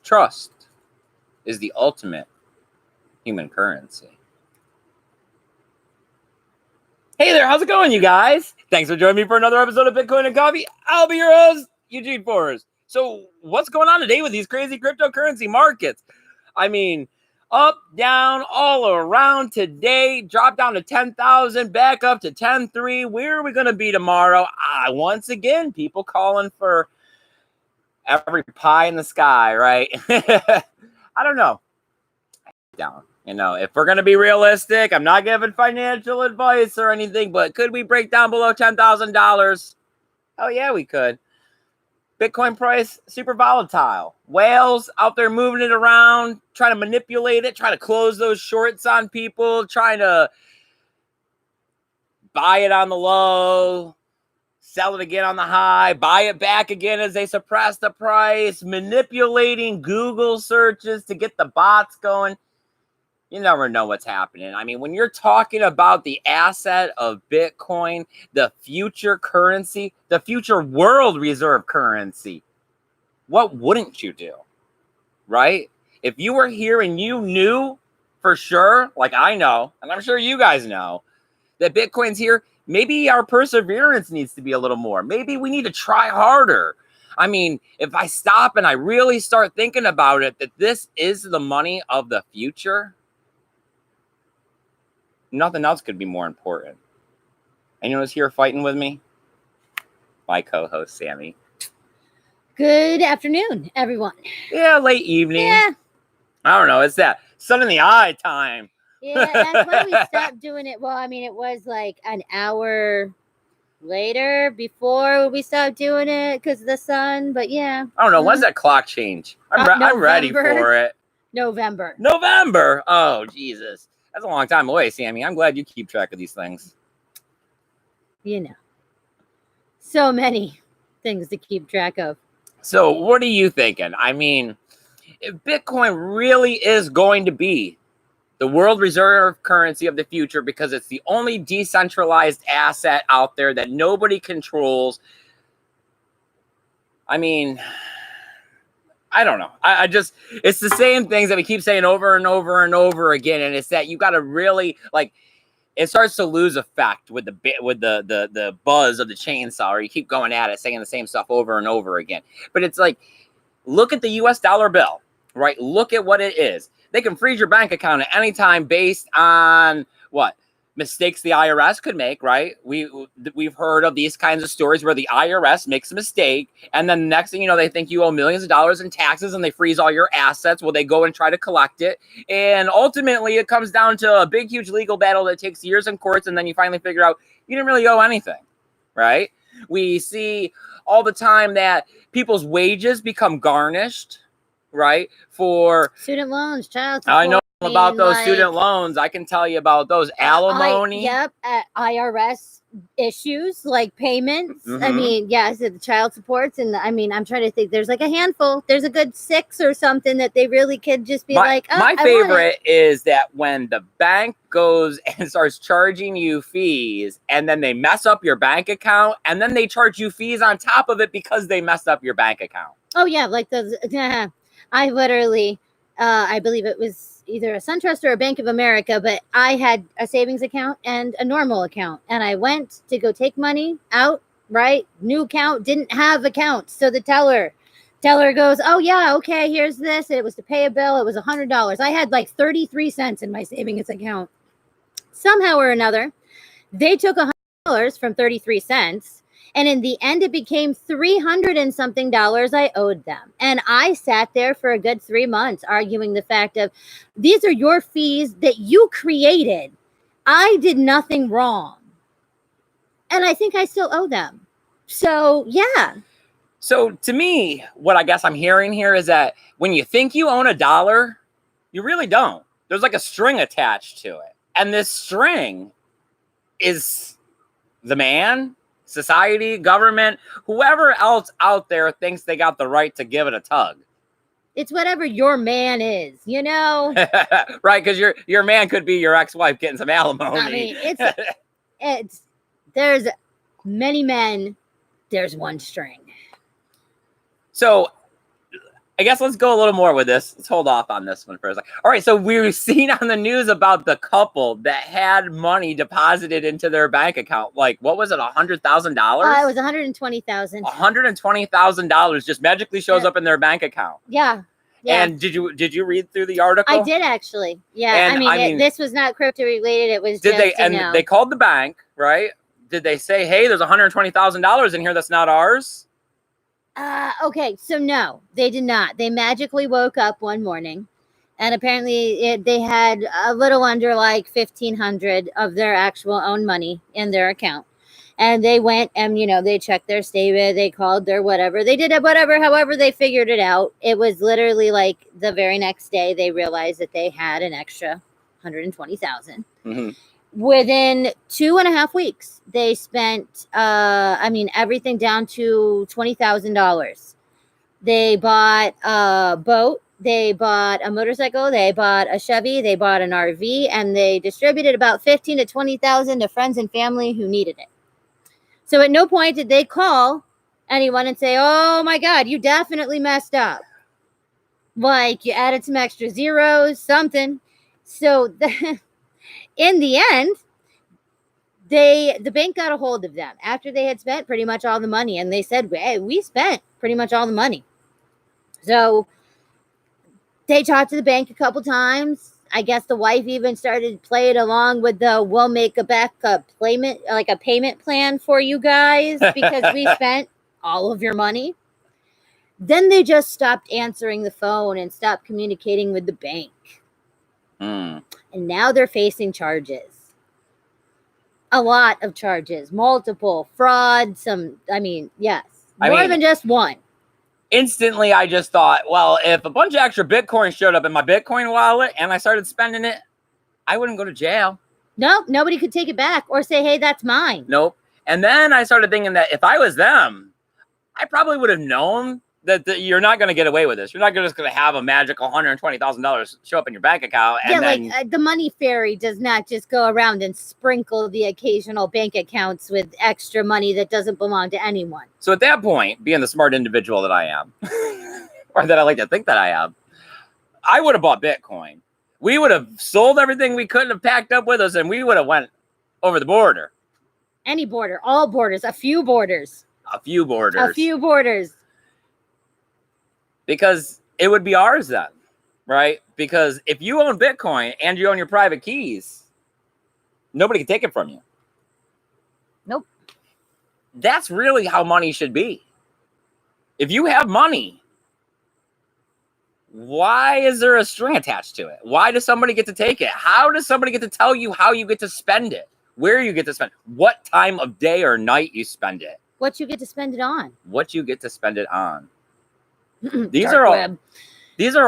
Trust is the ultimate human currency. Hey there, how's it going, you guys? Thanks for joining me for another episode of Bitcoin and Coffee. I'll be your host, Eugene Samantha. So what's going on today with these crazy cryptocurrency markets? I mean, up, down, all around today, drop down to 10,000, back up to 10.3. Where are we going to be tomorrow? Once again, people calling for every pie in the sky, right? I don't know. Down. You know, if we're going to be realistic, I'm not giving financial advice or anything, but could we break down below $10,000? Oh, yeah, we could. Bitcoin price, super volatile. Whales out there moving it around, trying to manipulate it, trying to close those shorts on people, trying to buy it on the low, sell it again on the high, buy it back again as they suppress the price, manipulating Google searches to get the bots going. You never know what's happening. I mean, when you're talking about the asset of Bitcoin, the future currency, the future world reserve currency, what wouldn't you do, right? If you were here and you knew for sure, like I know, and I'm sure you guys know, that Bitcoin's here, maybe our perseverance needs to be a little more. Maybe we need to try harder. I mean, if I stop and I really start thinking about it, that this is the money of the future, nothing else could be more important. And you know who's here fighting with me? My co-host, Sammy. Good afternoon, everyone. Yeah, late evening. Yeah. I don't know. It's that sun in the eye time. Yeah, that's why we stopped doing it. Well, I mean, it was like an hour later before we stopped doing it because of the sun. But yeah. I don't know. When's that clock change? I'm ready for it. November. Oh, Jesus. That's a long time away, Sammy. I'm glad you keep track of these things. You know, so many things to keep track of. So what are you thinking? I mean, if Bitcoin really is going to be the world reserve currency of the future because it's the only decentralized asset out there that nobody controls, I mean, I don't know. I just, it's the same things that we keep saying over and over and over again. And it's that you got to really, like, it starts to lose effect with the buzz of the chainsaw, or you keep going at it, saying the same stuff over and over again. But it's like, look at the US dollar bill, right? Look at what it is. They can freeze your bank account at any time based on what? Mistakes the IRS could make, right? We've heard of these kinds of stories where the IRS makes a mistake, and then the next thing you know, they think you owe millions of dollars in taxes, and they freeze all your assets. Well, they go and try to collect it, and ultimately, it comes down to a big, huge legal battle that takes years in courts, and then you finally figure out you didn't really owe anything, right? We see all the time that people's wages become garnished, right? For student loans, child support. I know about those student loans. I can tell you about those alimony. IRS issues like payments. Mm-hmm. I mean, yeah, the child supports, and I mean, I'm trying to think. There's like a handful. There's a good 6 or something that they really could just be like. Oh, my favorite is that when the bank goes and starts charging you fees, and then they mess up your bank account, and then they charge you fees on top of it because they messed up your bank account. Oh yeah, like those. I literally, I believe it was either a SunTrust or a Bank of America, but I had a savings account and a normal account, and I went to go take money out, right? New account, didn't have accounts. So the teller goes, oh yeah, okay, here's this. It was to pay a bill. It was $100. I had like 33 cents in my savings account. Somehow or another, they took $100 from 33 cents. And in the end, it became $300 and something I owed them. And I sat there for a good 3 months arguing the fact of, these are your fees that you created. I did nothing wrong. And I think I still owe them. So, yeah. So to me, what I guess I'm hearing here is that when you think you own $1, you really don't. There's like a string attached to it. And this string is the man, society, government, whoever else out there thinks they got the right to give it a tug. It's whatever your man is, you know? Right, because your man could be your ex-wife getting some alimony. I mean, there's many men, there's one string. So I guess let's go a little more with this. Let's hold off on this one for a second. All right, so we've seen on the news about the couple that had money deposited into their bank account. Like, what was it, $100,000? It was $120,000. $120,000 just magically shows up in their bank account. Yeah. And did you read through the article? I did actually. Yeah. And, I mean, this was not crypto related. It was they called the bank, right? Did they say, hey, there's $120,000 in here that's not ours? Okay, so no, they did not. They magically woke up one morning, and apparently they had a little under like 1,500 of their actual own money in their account. And they went and, they checked their statement, they called their whatever. They did it, whatever, however they figured it out. It was literally like the very next day they realized that they had an extra 120,000. Mm-hmm. Within 2.5 weeks, they spent, everything down to $20,000. They bought a boat, they bought a motorcycle, they bought a Chevy, they bought an RV, and they distributed about $15,000 to $20,000 to friends and family who needed it. So at no point did they call anyone and say, oh my God, you definitely messed up. Like you added some extra zeros, something. So in the end, the bank got a hold of them after they had spent pretty much all the money. And they said, hey, we spent pretty much all the money. So they talked to the bank a couple times. I guess the wife even started playing along with we'll make a payment, like a payment plan for you guys because we spent all of your money. Then they just stopped answering the phone and stopped communicating with the bank. And now they're facing charges. A lot of charges, multiple fraud, yes, more than just one. Instantly, I just thought, well, if a bunch of extra Bitcoin showed up in my Bitcoin wallet and I started spending it, I wouldn't go to jail. Nope, nobody could take it back or say, hey, that's mine. Nope. And then I started thinking that if I was them, I probably would have known that you're not going to get away with this. You're not just going to have a magical $120,000 show up in your bank account. And the money fairy does not just go around and sprinkle the occasional bank accounts with extra money that doesn't belong to anyone. So at that point, being the smart individual that I am, or that I like to think that I am, I would have bought Bitcoin. We would have sold everything we couldn't have packed up with us, and we would have went over the border. Any border, all borders, a few borders. A few borders. Because it would be ours then, right? Because if you own Bitcoin and you own your private keys, nobody can take it from you. Nope. That's really how money should be. If you have money, why is there a string attached to it? Why does somebody get to take it? How does somebody get to tell you how you get to spend it? Where you get to spend it? What time of day or night you spend it? What you get to spend it on? These are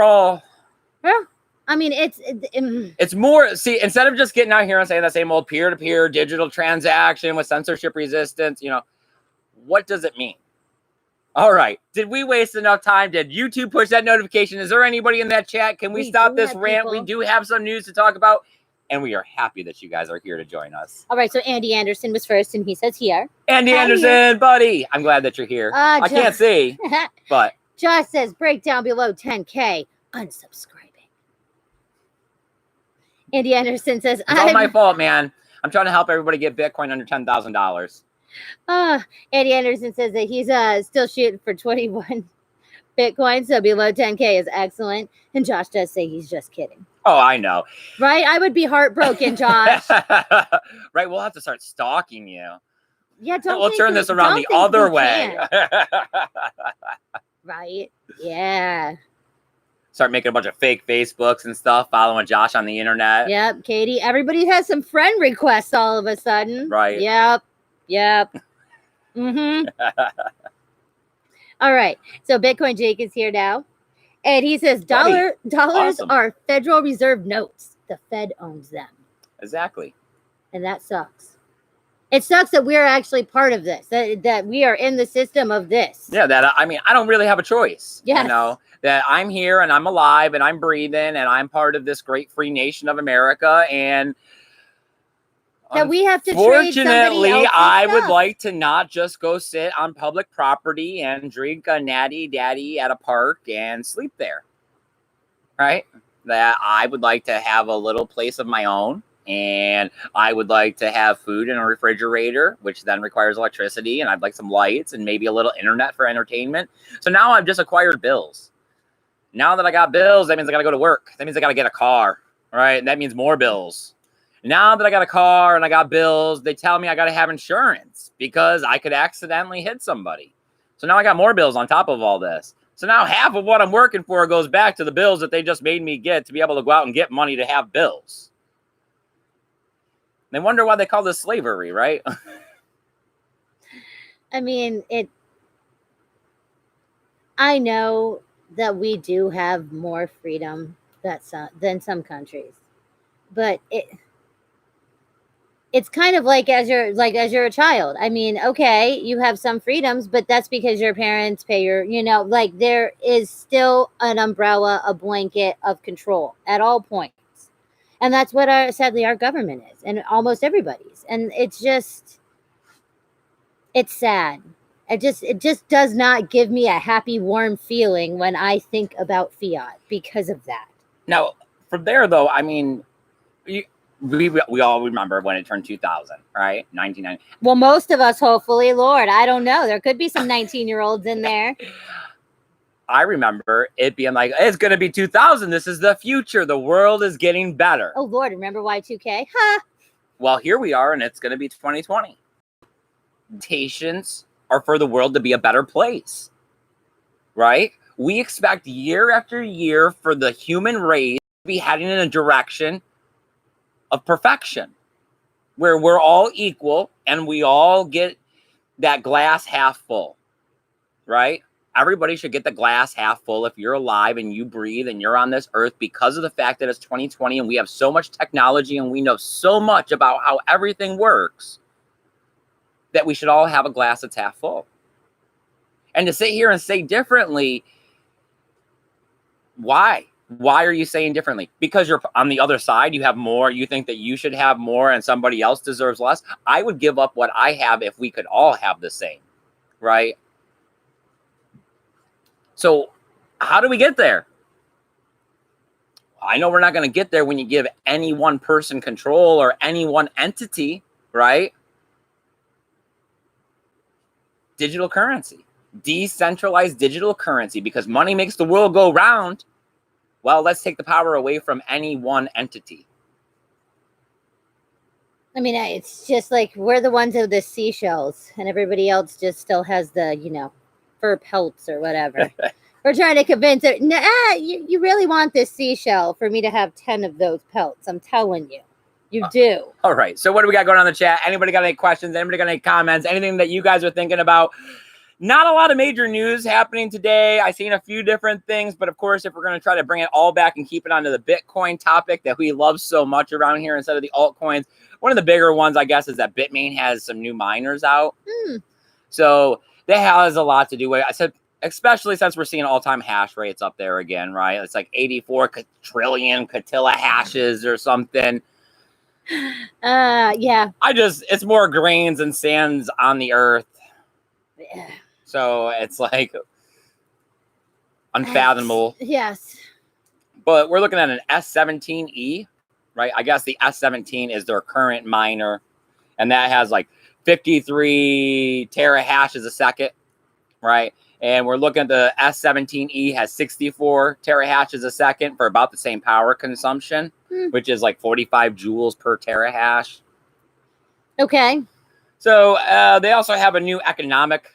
all. Well, I mean, it's more. See, instead of just getting out here and saying the same old peer-to-peer digital transaction with censorship resistance, what does it mean? All right. Did we waste enough time? Did YouTube push that notification? Is there anybody in that chat? Can we stop this rant? People. We do have some news to talk about, and we are happy that you guys are here to join us. All right. So Andy Anderson was first, and he says here. Andy Anderson, buddy. I'm glad that you're here. I can't see, but. Josh says, breakdown below 10K, unsubscribing. Andy Anderson says, it's all my fault, man. I'm trying to help everybody get Bitcoin under $10,000. Andy Anderson says that he's still shooting for 21 Bitcoin, so below 10K is excellent. And Josh does say he's just kidding. Oh, I know. Right? I would be heartbroken, Josh. Right? We'll have to start stalking you. Yeah, we'll turn this around the other way. Right? Yeah. Start making a bunch of fake Facebooks and stuff, following Josh on the internet. Yep, Katie. Everybody has some friend requests all of a sudden. Right. Yep. Mm-hmm. All right. So Bitcoin Jake is here now. And he says dollars awesome. Are Federal Reserve notes. The Fed owns them. Exactly. And that sucks. It sucks that we're actually part of this, that we are in the system of this. Yeah, I don't really have a choice. Yes. That I'm here and I'm alive and I'm breathing and I'm part of this great free nation of America. And that we have to trade somebody Fortunately, else's I would stuff. like to not just go sit on public property and drink a natty daddy at a park and sleep there. Right? That I would like to have a little place of my own, and I would like to have food in a refrigerator, which then requires electricity, and I'd like some lights and maybe a little internet for entertainment. So now I've just acquired bills. Now that I got bills, that means I got to go to work. That means I got to get a car, right? That means more bills. Now that I got a car and I got bills, they tell me I got to have insurance because I could accidentally hit somebody. So now I got more bills on top of all this. So now half of what I'm working for goes back to the bills that they just made me get to be able to go out and get money to have bills. They wonder why they call this slavery, right? I mean, I know that we do have more freedom than some countries, but it's kind of like as you're a child. I mean, okay, you have some freedoms, but that's because your parents pay your, like there is still an umbrella, a blanket of control at all points. And that's what sadly our government is, and almost everybody's. And it's sad. It just does not give me a happy, warm feeling when I think about fiat because of that. Now, from there though, I mean, we all remember when it turned 2000, right? 1990. Well, most of us, hopefully, Lord, I don't know. There could be some 19-year-olds in there. I remember it being like, it's going to be 2000. This is the future. The world is getting better. Oh, Lord, remember Y2K? Huh? Well, here we are, and it's going to be 2020. Expectations are for the world to be a better place, right? We expect year after year for the human race to be heading in a direction of perfection, where we're all equal and we all get that glass half full, right? Everybody should get the glass half full if you're alive and you breathe and you're on this earth, because of the fact that it's 2020 and we have so much technology and we know so much about how everything works, that we should all have a glass that's half full. And to sit here and say differently, why? Why are you saying differently? Because you're on the other side, you have more, you think that you should have more and somebody else deserves less. I would give up what I have if we could all have the same, right? So how do we get there? I know we're not going to get there when you give any one person control or any one entity, right? Digital currency, decentralized digital currency, because money makes the world go round. Well, let's take the power away from any one entity. I mean, it's just like we're the ones with the seashells, and everybody else just still has the, fur pelts or whatever. We're trying to convince it. Nah, you really want this seashell for me to have 10 of those pelts. I'm telling you. You do. All right. So what do we got going on in the chat? Anybody got any questions? Anybody got any comments? Anything that you guys are thinking about? Not a lot of major news happening today. I've seen a few different things, but of course, if we're going to try to bring it all back and keep it onto the Bitcoin topic that we love so much around here instead of the altcoins, one of the bigger ones, I guess, is that Bitmain has some new miners out. So that has a lot to do with it. I said, especially since we're seeing all-time hash rates up there again, right? It's like 84 trillion Catilla hashes or something. Yeah. It's more grains and sands on the earth. Yeah. So it's like unfathomable. Yes. But we're looking at an S17E, right? I guess the S17 is their current miner, and that has like 53 terahashes a second, right? And we're looking at the S17E has 64 terahashes a second for about the same power consumption, which is like 45 joules per terahash. Okay. So they also have a new economic,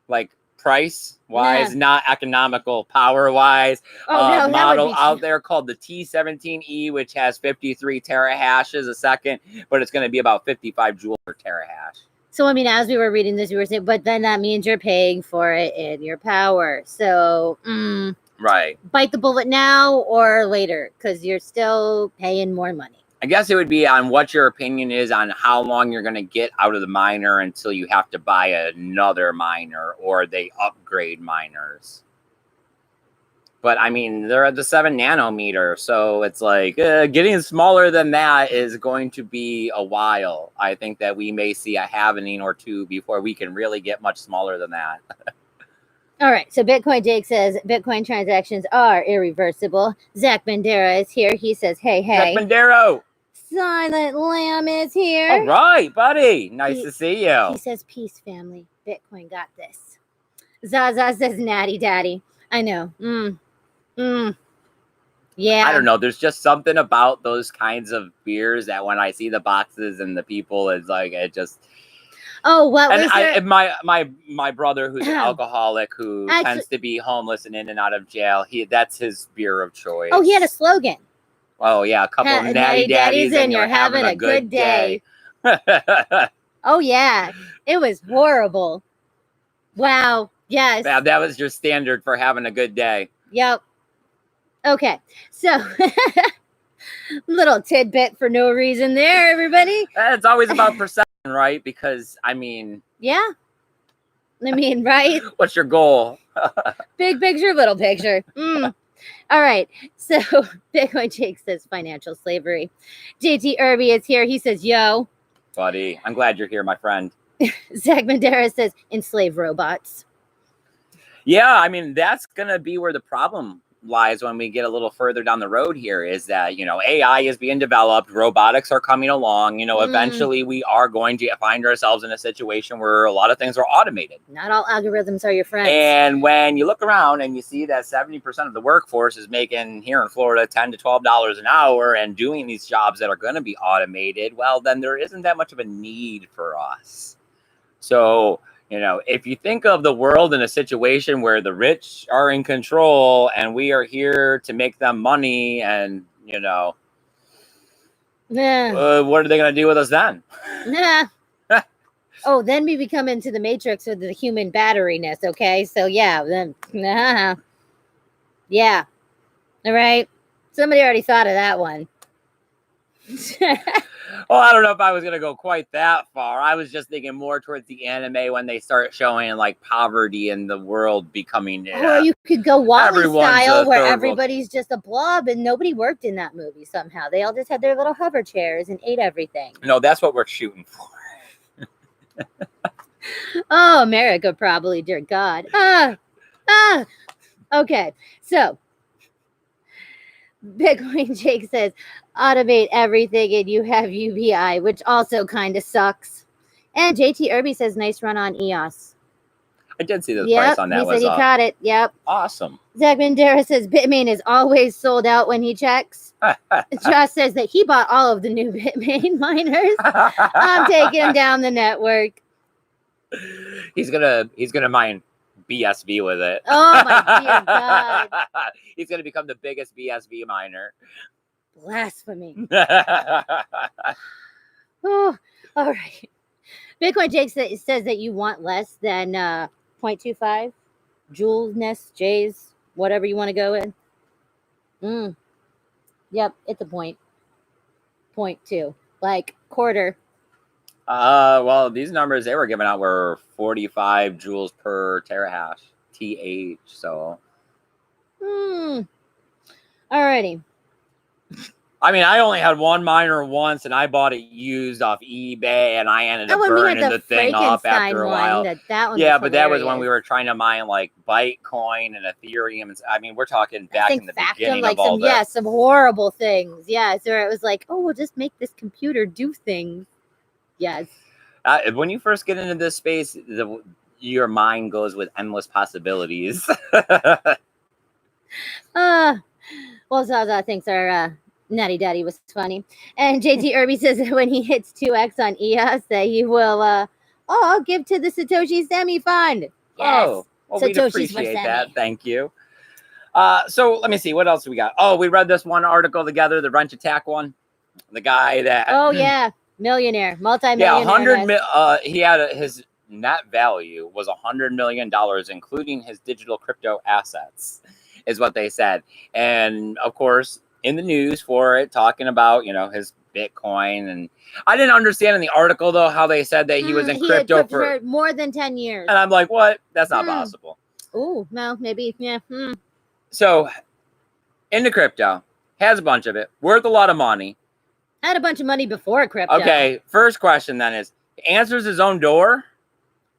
like price wise, not economical power wise, model out there called the T17E, which has 53 terahashes a second, but it's going to be about 55 joules per terahash. So, I mean, as we were reading this, you were saying, but then that means you're paying for it in your power. So, right. Bite the bullet now or later, because you're still paying more money. I guess it would be on what your opinion is on how long you're going to get out of the miner until you have to buy another miner or they upgrade miners. But I mean, they're at the 7 nanometer, so it's like getting smaller than that is going to be a while. I think that we may see a halvening or two before we can really get much smaller than that. All right, so Bitcoin Jake says Bitcoin transactions are irreversible. Zach Bandera is here. He says, hey, Jack Bandero. Silent Lamb is here. All right, buddy. Nice to see you. He says, peace, family. Bitcoin got this. Zaza says, natty daddy. I know. Yeah. I don't know. There's just something about those kinds of beers that when I see the boxes and the people, it's like, it just... Oh, what and was there? My brother, who's an alcoholic, who tends to be homeless and in and out of jail, that's his beer of choice. Oh, he had a slogan. Oh yeah, a couple of natty daddies, and you're having a good day. Oh yeah, it was horrible. Wow. Yes. Yeah, that was your standard for having a good day. Yep. Okay, so little tidbit for no reason there, everybody. It's always about perception, right? Because I mean, yeah. I mean, right? What's your goal? Big picture, little picture. All right. So Bitcoin Jake says financial slavery. JT Irby is here. He says, yo. Buddy, I'm glad you're here, my friend. Zach Mandera says enslave robots. Yeah, I mean, that's going to be where the problem lies when we get a little further down the road here, is that, you know, AI is being developed, robotics are coming along, you know, eventually we are going to find ourselves in a situation where a lot of things are automated. Not all algorithms are your friends. And when you look around and you see that 70% of the workforce is making here in Florida $10 to $12 an hour and doing these jobs that are going to be automated, well, then there isn't that much of a need for us. So, you know, if you think of the world in a situation where the rich are in control and we are here to make them money, and, you know, what are they going to do with us then? Oh, then we become into the matrix with the human batteryness. Okay. So yeah, then, yeah. All right. Somebody already thought of that one. Well, I don't know if I was going to go quite that far. I was just thinking more towards the anime when they start showing like poverty in the world becoming. Or you could go Wall-E style where everybody's just a blob, and nobody worked in that movie somehow. They all just had their little hover chairs and ate everything. No, that's what we're shooting for. Oh, America, probably, dear God. Okay, so Bitcoin Jake says, automate everything and you have UBI, which also kind of sucks. And JT Irby says, nice run on EOS. I did see the price on that. He said he caught it. Yep. Awesome. Zach Mandera says, Bitmain is always sold out when he checks. Josh says that he bought all of the new Bitmain miners. I'm taking him down the network. He's gonna mine BSV with it. Oh my dear God. He's gonna become the biggest BSV miner. Blasphemy. Oh, all right. Bitcoin Jake says that you want less than 0.25 joules, J's, whatever you want to go in. Yep, it's a 0.2, like quarter. Well, these numbers they were giving out were 45 joules per terahash, TH. So, alrighty. I mean, I only had one miner once, and I bought it used off eBay, and I ended up burning the thing off after a while. Yeah, but that was when we were trying to mine like Bitcoin and Ethereum. I mean, we're talking back in the beginning of all this. Yeah, some horrible things. Yeah, so it was like, oh, we'll just make this computer do things. Yes. When you first get into this space, your mind goes with endless possibilities. Well, Zaza thinks our Natty Daddy was funny. And JT Irby says that when he hits 2x on EOS, that he will, I'll give to the Satoshi Semi Fund. Yes. Oh, well, we'd appreciate that. Thank you. So let me see. What else we got? Oh, we read this one article together, the wrench attack one. The guy that... Oh, yeah. Millionaire, multi-millionaire. Yeah, he had his net value was $100 million, including his digital crypto assets, is what they said. And of course, in the news for it, talking about, you know, his Bitcoin. And I didn't understand in the article, though, how they said that he was in crypto for more than 10 years. And I'm like, what? That's not possible. Oh, no, maybe. Yeah. So into crypto, has a bunch of it, worth a lot of money. Had a bunch of money before crypto. Okay, first question then is, answers his own door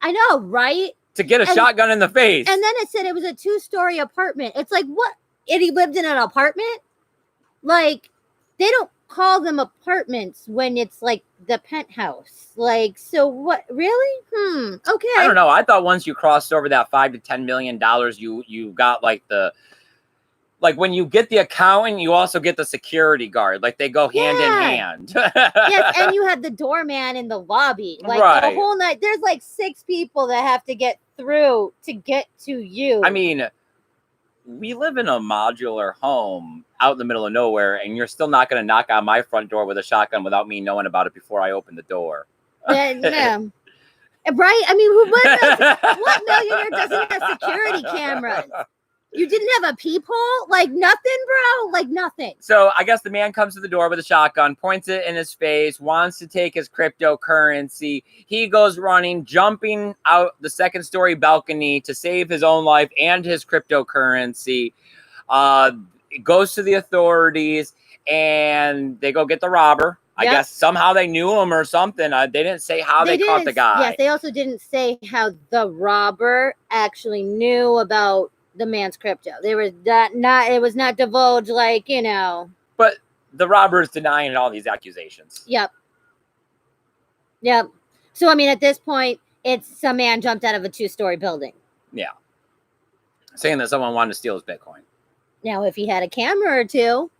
I know, right? to get a shotgun in the face. And then it said it was a 2-story apartment. It's like, what? And he lived in an apartment? Like, they don't call them apartments when it's like the penthouse. Like, so what? Really? Okay. I don't know. I thought once you crossed over that $5 to $10 million, you got like like when you get the accountant, you also get the security guard. Like they go hand in hand. Yes, and you have the doorman in the lobby. Like the whole night. There's like 6 people that have to get through to get to you. I mean, we live in a modular home out in the middle of nowhere, and you're still not going to knock on my front door with a shotgun without me knowing about it before I open the door. Yeah. Right? I mean, what millionaire doesn't have security cameras? You didn't have a peephole? Like nothing, bro? Like nothing. So I guess the man comes to the door with a shotgun, points it in his face, wants to take his cryptocurrency. He goes running, jumping out the 2nd-story balcony to save his own life and his cryptocurrency. Goes to the authorities, and they go get the robber. I guess somehow they knew him or something. They didn't say how they caught the guy. Yes, they also didn't say how the robber actually knew about the man's crypto. They were not it was not divulged, like, you know. But the robber is denying all these accusations. Yep. So I mean, at this point, it's some man jumped out of a 2-story building. Yeah. Saying that someone wanted to steal his Bitcoin. Now, if he had a camera or two,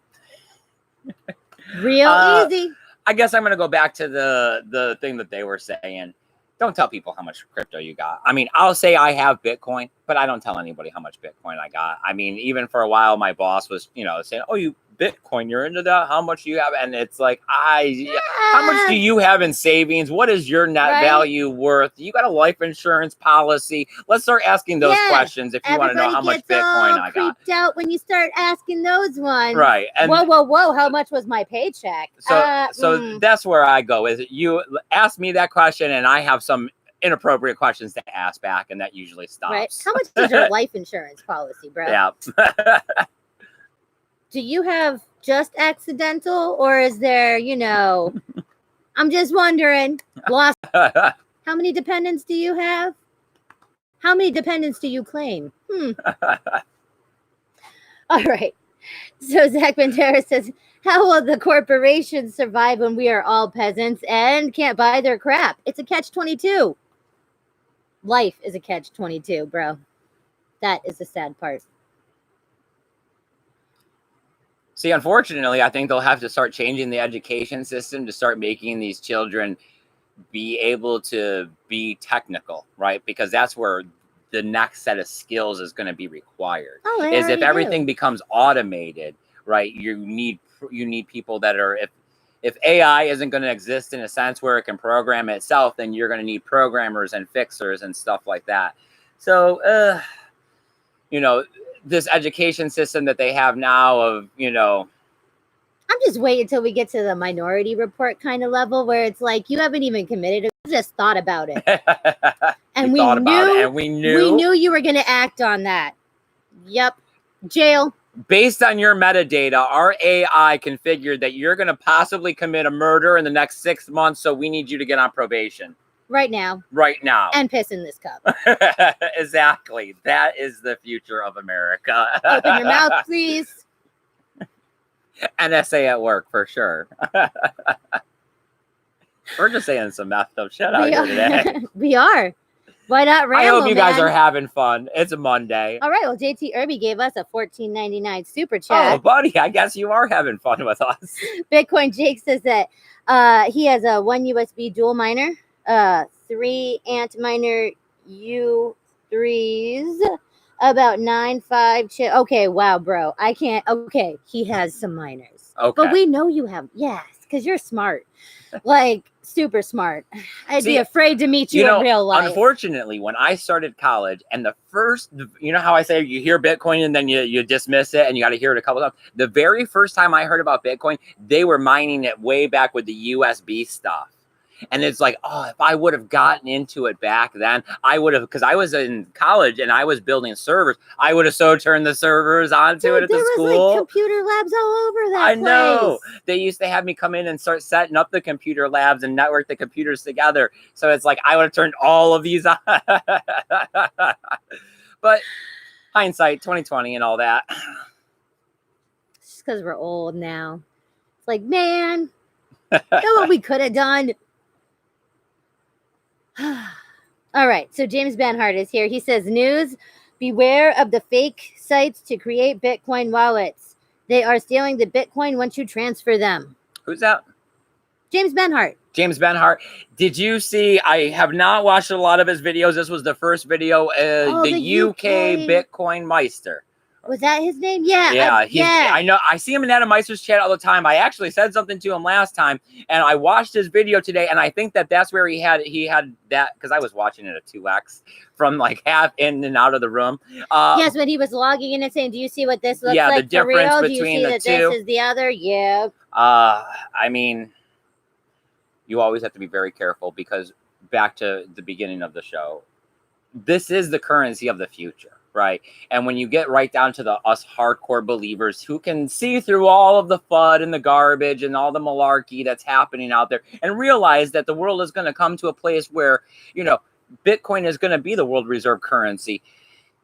real easy. I guess I'm gonna go back to the thing that they were saying. Don't tell people how much crypto you got. I mean, I'll say I have Bitcoin, but I don't tell anybody how much Bitcoin I got. I mean, even for a while, my boss was, saying, "Oh, you Bitcoin, you're into that. How much do you have?" And it's like, how much do you have in savings? What is your net value worth? You got a life insurance policy? Let's start asking those questions if you want to know how much Bitcoin I got. Creeped out when you start asking those ones, right? And whoa! How much was my paycheck? So that's where I go. Is you ask me that question, and I have some inappropriate questions to ask back, and that usually stops. Right? How much is your life insurance policy, bro? Yeah. Do you have just accidental, or is there, I'm just wondering. Lost. How many dependents do you have? How many dependents do you claim? All right. So Zach Bandera says, how will the corporations survive when we are all peasants and can't buy their crap? It's a catch-22. Life is a catch-22, bro. That is the sad part. See, unfortunately, I think they'll have to start changing the education system to start making these children be able to be technical, right? Because that's where the next set of skills is going to be required. Is if everything becomes automated, right? You need people that are, if AI isn't going to exist in a sense where it can program itself, then you're going to need programmers and fixers and stuff like that. So, this education system that they have now of, I'm just waiting until we get to the Minority Report kind of level where it's like, you haven't even committed it, you just thought about it. And we knew you were going to act on that. Yep. Jail. Based on your metadata, our AI configured that you're going to possibly commit a murder in the next 6 months. So we need you to get on probation. Right now. And piss in this cup. Exactly. That is the future of America. Open your mouth, please. NSA at work, for sure. We're just saying some messed up shit out here today. We are. Why not ramble, I hope you guys are having fun. It's a Monday. All right. Well, JT Irby gave us a $14.99 super chat. Oh, buddy, I guess you are having fun with us. Bitcoin Jake says that he has a 1 USB dual miner. 3 Antminer U3s, about 9.5 chip. Okay, wow, bro. I can't. Okay, he has some miners. Okay. But we know you have. Yes, because you're smart. Like, super smart. I'd be afraid to meet you in real life. Unfortunately, when I started college, and the first, how I say you hear Bitcoin and then you dismiss it and you got to hear it a couple times. The very first time I heard about Bitcoin, they were mining it way back with the USB stuff. And it's like, oh, if I would have gotten into it back then, I would have, because I was in college and I was building servers. I would have so turned the servers onto it at the school. There was like computer labs all over that I place. know. They used to have me come in and start setting up the computer labs and network the computers together. So it's like I would have turned all of these on. But hindsight, 2020 and all that. It's just because we're old now. It's like, man, you know what we could have done? All right, so James Benhart is here. He says, news, beware of the fake sites to create Bitcoin wallets. They are stealing the Bitcoin once you transfer them. Who's that? James Benhart. James Benhart. Did you see? I have not watched a lot of his videos. This was the first video. The UK Bitcoin Meister. Was that his name? Yeah. Yeah, I know. I see him in Adam Meister's chat all the time. I actually said something to him last time, and I watched his video today, and I think that's where he had that, because I was watching it at 2x from like half in and out of the room. Yes, when he was logging in and saying, "Do you see what this looks like?" Yeah, the difference for real? between Do you see the that two? This is the other. Yeah. I mean, you always have to be very careful, because back to the beginning of the show, this is the currency of the future. Right. And when you get right down to us hardcore believers who can see through all of the FUD and the garbage and all the malarkey that's happening out there and realize that the world is going to come to a place where, Bitcoin is going to be the world reserve currency,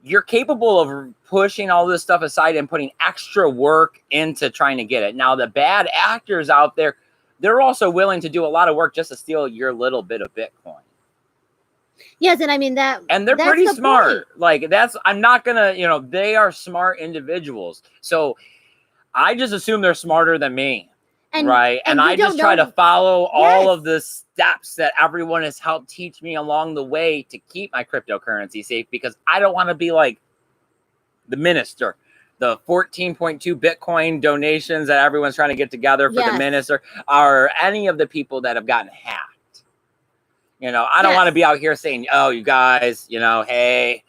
you're capable of pushing all this stuff aside and putting extra work into trying to get it. Now, the bad actors out there, they're also willing to do a lot of work just to steal your little bit of Bitcoin. Yes, and I mean that, and they're pretty smart. Like I'm not gonna, they are smart individuals. So I just assume they're smarter than me, right? And I just try to follow all of the steps that everyone has helped teach me along the way to keep my cryptocurrency safe, because I don't want to be like the minister. The 14.2 Bitcoin donations that everyone's trying to get together for the minister, or any of the people that have gotten hacked. I don't want to be out here saying, oh, you guys, hey,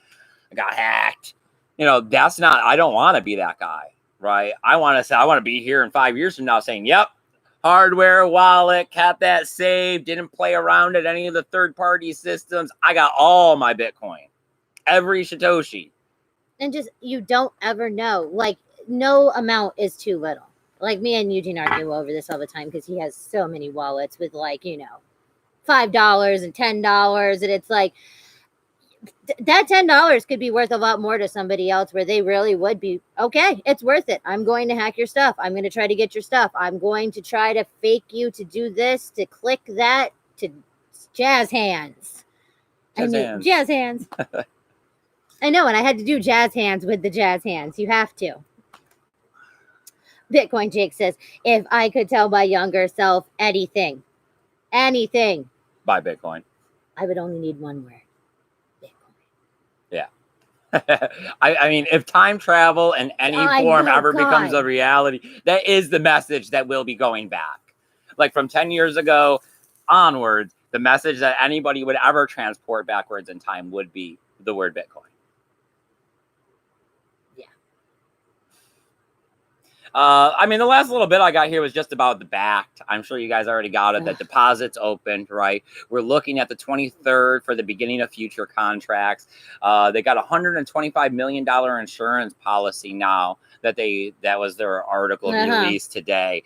I got hacked. That's not, I don't want to be that guy, right? I want to be here in 5 years from now saying, yep, hardware wallet, kept that saved, didn't play around at any of the third-party systems. I got all my Bitcoin, every Satoshi. And just, you don't ever know. Like, no amount is too little. Like, me and Eugene argue over this all the time because he has so many wallets with, like, $5 and $10, and it's like that $10 could be worth a lot more to somebody else, where they really would be, okay, it's worth it. I'm going to hack your stuff. I'm going to try to get your stuff. I'm going to try to fake you to do this, to click that, to jazz hands. Jazz hands. I know, and I had to do jazz hands with the jazz hands. You have to. Bitcoin Jake says, if I could tell my younger self anything, buy Bitcoin, I would only need one word: Bitcoin. Yeah. I mean, if time travel in any form ever becomes a reality, that is the message that will be going back. Like from 10 years ago onwards, the message that anybody would ever transport backwards in time would be the word Bitcoin. I mean, the last little bit I got here was just about the backed. I'm sure you guys already got it. That deposits opened, right? We're looking at the 23rd for the beginning of future contracts. They got a $125 million insurance policy now that was their article released today.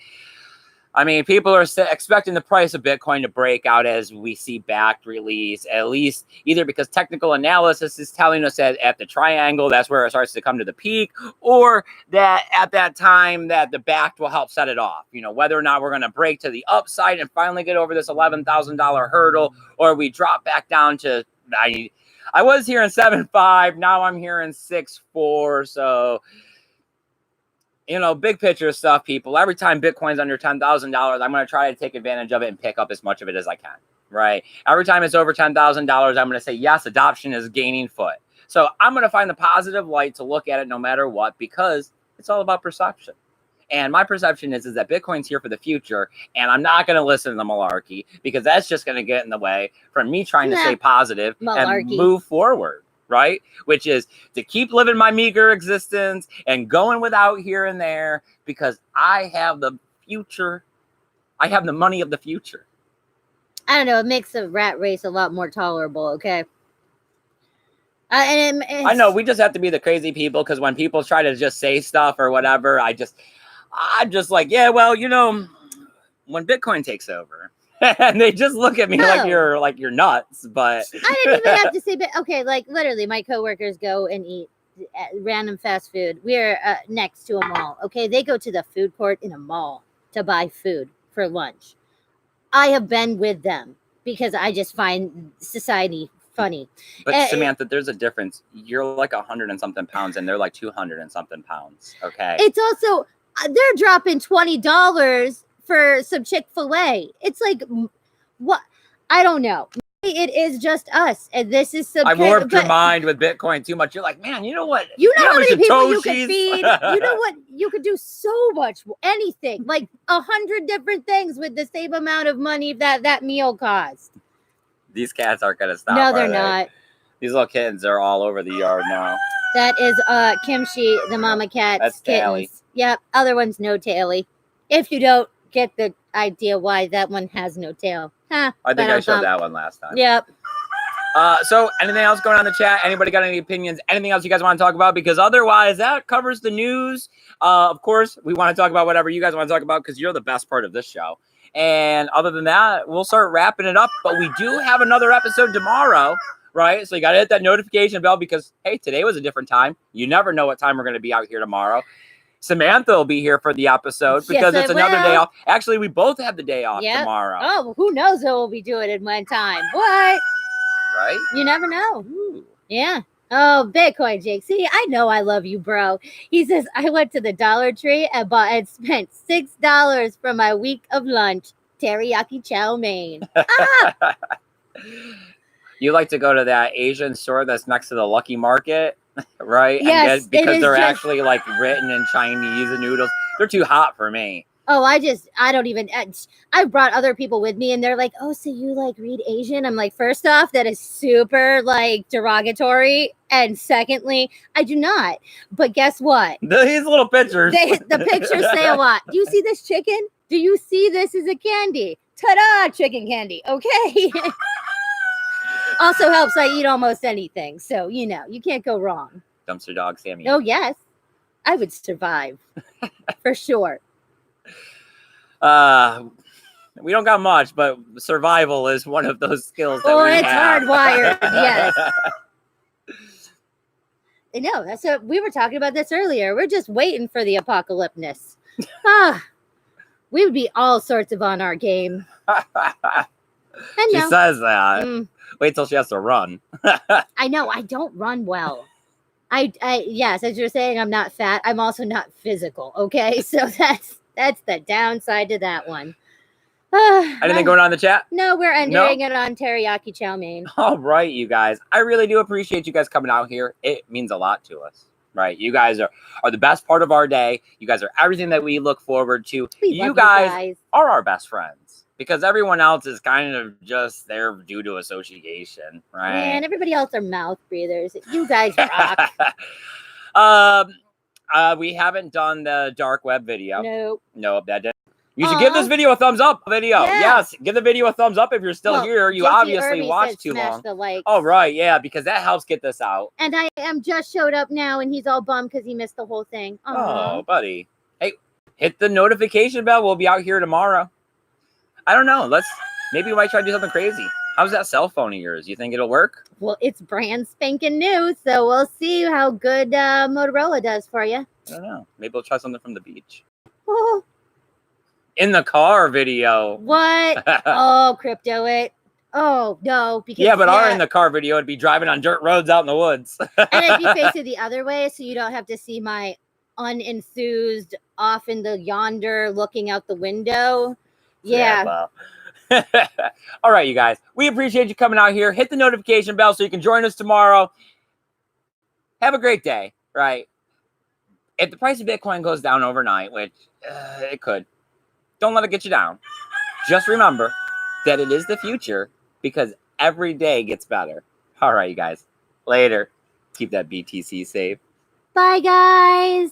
I mean, people are expecting the price of Bitcoin to break out as we see backed release, at least either because technical analysis is telling us that at the triangle, that's where it starts to come to the peak, or that at that time that the backed will help set it off. Whether or not we're going to break to the upside and finally get over this $11,000 hurdle, or we drop back down to, I was hearing 7.5, now I'm hearing 6.4, so... big picture stuff, people. Every time Bitcoin's under $10,000, I'm going to try to take advantage of it and pick up as much of it as I can, right? Every time it's over $10,000, I'm going to say, yes, adoption is gaining foot. So I'm going to find the positive light to look at it no matter what, because it's all about perception. And my perception is that Bitcoin's here for the future, and I'm not going to listen to the malarkey, because that's just going to get in the way from me trying to stay positive and move forward. Right? Which is to keep living my meager existence and going without here and there, because I have the future. I have the money of the future. I don't know. It makes the rat race a lot more tolerable. Okay. I know we just have to be the crazy people because when people try to just say stuff or whatever, I'm just like, yeah, well, when Bitcoin takes over, and they just look at me like you're nuts. But I didn't even have to say, but okay, like literally, my coworkers go and eat random fast food. We're next to a mall. Okay, they go to the food court in a mall to buy food for lunch. I have been with them because I just find society funny. But Samantha, there's a difference. You're like 100 and something pounds, and they're like 200 and something pounds. Okay. It's also they're dropping $20 for some Chick-fil-A. It's like what? I don't know. It is just us, and this is some. I warped your mind with Bitcoin too much. You're like, man, you know what? You know how many people you could feed. You know what? You could do so much, anything, like 100 different things with the same amount of money that meal cost. These cats aren't gonna stop. No, they're not. These little kittens are all over the yard now. That is Kimchi, the mama cat's That's kittens. Tally. Yep. Other one's no taily. If you don't get the idea why that one has no tail. Huh, I think I showed that one last time. Yep. So anything else going on in the chat? Anybody got any opinions? Anything else you guys want to talk about? Because otherwise that covers the news. Of course, we want to talk about whatever you guys want to talk about because you're the best part of this show. And other than that, we'll start wrapping it up. But we do have another episode tomorrow, right? So you got to hit that notification bell because, hey, today was a different time. You never know what time we're going to be out here tomorrow. Samantha will be here for the episode because it's another day off. Actually, we both have the day off tomorrow. Oh, well, who knows what we'll be doing in one time. What? Right? You never know. Ooh. Yeah. Oh, Bitcoin, Jake. See, I know I love you, bro. He says, I went to the Dollar Tree and spent $6 for my week of lunch. Teriyaki chow mein. Ah! You like to go to that Asian store that's next to the Lucky Market, right? Yes, and because they're actually like written in Chinese and noodles. They're too hot for me. Oh, I don't even, I brought other people with me and they're like, oh, so you like read Asian? I'm like, first off, that is super like derogatory. And secondly, I do not. But guess what? These little pictures. The pictures say a lot. Do you see this chicken? Do you see this as a candy? Ta-da, chicken candy. Okay. Also helps I eat almost anything. So, you can't go wrong. Dumpster dog, Sammy. Oh, yes. I would survive. For sure. We don't got much, but survival is one of those skills that it's hardwired. Yes. I know. That's what we were talking about this earlier. We're just waiting for the apocalypse. We would be all sorts of on our game. She says that. Wait till she has to run. I know. I don't run well. Yes, as you're saying, I'm not fat. I'm also not physical. Okay, so that's the downside to that one. Anything going on in the chat? No, we're ending it on teriyaki chow mein. All right, you guys. I really do appreciate you guys coming out here. It means a lot to us, right? You guys are the best part of our day. You guys are everything that we look forward to. You guys are our best friends because everyone else is kind of just there due to association, right? Man, everybody else are mouth breathers. You guys rock. We haven't done the dark web video. Nope, that didn't. You should give this video a thumbs up. Yes, give the video a thumbs up if you're still here. You obviously watched too long. Oh, right, yeah, because that helps get this out. And I am just showed up now, and he's all bummed because he missed the whole thing. Oh, buddy. Hey, hit the notification bell. We'll be out here tomorrow. I don't know. Maybe we might try to do something crazy. How's that cell phone of yours? You think it'll work? Well, it's brand spanking new, so we'll see how good Motorola does for you. I don't know. Maybe we'll try something from the beach. Oh. In the car video. What? Oh, crypto it. Oh, no. Because our in the car video would be driving on dirt roads out in the woods. And it'd be facing the other way, so you don't have to see my unenthused off in the yonder looking out the window. Yeah. Well. All right, you guys. We appreciate you coming out here. Hit the notification bell so you can join us tomorrow. Have a great day, right? If the price of Bitcoin goes down overnight, which it could, don't let it get you down. Just remember that it is the future because every day gets better. All right, you guys. Later. Keep that BTC safe. Bye, guys.